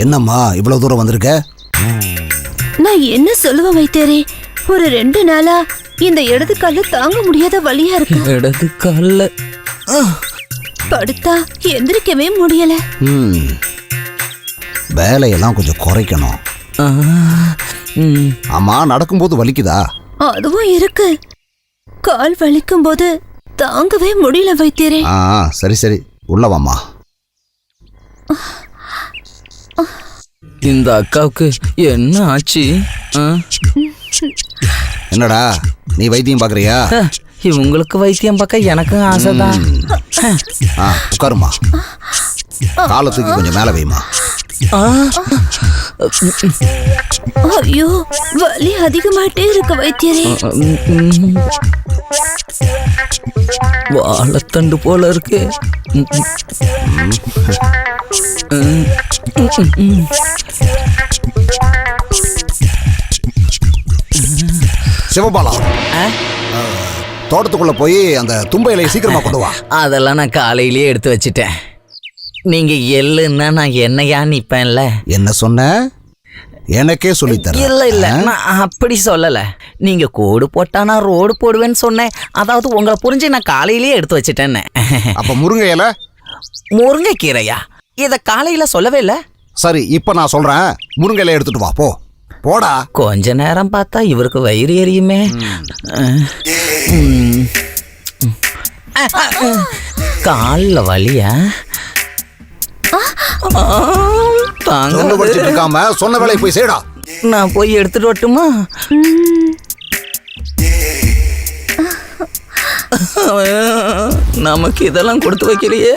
என்னம்மா இவ்வளவு தூரம் வந்திருக்க? நான் என்ன சொல்லுவேன் வைத்தியரே, ஒரு 2 நாளா இந்த இடது கால தாங்க முடியாத வலியா இருக்கு. இடது கால்ல படுத்தா எந்திரிக்கவே முடியல. வேலையெல்லாம் கொஞ்சம் குறைக்கணும். ஆமா, நடக்கும்போது வலிக்குதா? அதுவும் இருக்கு. கால் வலிக்கும் போது தாங்கவே முடியல வைத்தியரே. சரி சரி, உள்ளவாம்மா. இந்த அக்காவுக்கு என்ன ஆச்சு? என்னடா நீ வைத்தியம் பாக்குறியா? இவங்களுக்கு வைத்தியம் பார்க்க எனக்கும் ஆசைதான். உட்காருமா, காலத்துக்கு கொஞ்சம் மேல வைமா. ஐயோ, வலி அதிகமாயிட்டே இருக்கு வைத்தியரே. வாழைத்தண்டு போல இருக்கு. சிவபாலா, தோட்டத்துக்குள்ள போய் அந்த தும்பை இலையை சீக்கிரமா கொண்டு வா. அதெல்லாம் நான் காலையிலேயே எடுத்து வச்சிட்டேன். நீங்க எள்ளுன்னா நான் என்னையா நிப்பேன்ல. என்ன சொன்ன? எனக்கே சொல்லித்தர? இல்ல இல்ல, நான் அப்படி சொல்லல. நீங்க கோடு போட்டா நான் ரோடு போடுவேன்னு சொன்னேன். அதாவது உங்களை புரிஞ்சு நான் காலையிலேயே எடுத்து வச்சிட்டேன்னு. அப்ப முருங்கை இலை? முருங்கைக்கீரையா? இத காலையில சொல்லவே இல்ல. சரி, இப்ப நான் சொல்றேன், முருங்கை இலை எடுத்துட்டு வா. போ போடா. கொஞ்ச நேரம் பார்த்தா இவருக்கு வயிறு எரியுமே. கால்ல வலியா? இருக்காம சொன்ன வேலையை போய் செய்டா. நான் போய் எடுத்துட்டு வரட்டுமா? நமக்கு இதெல்லாம் கொடுத்து வைக்கிறியே.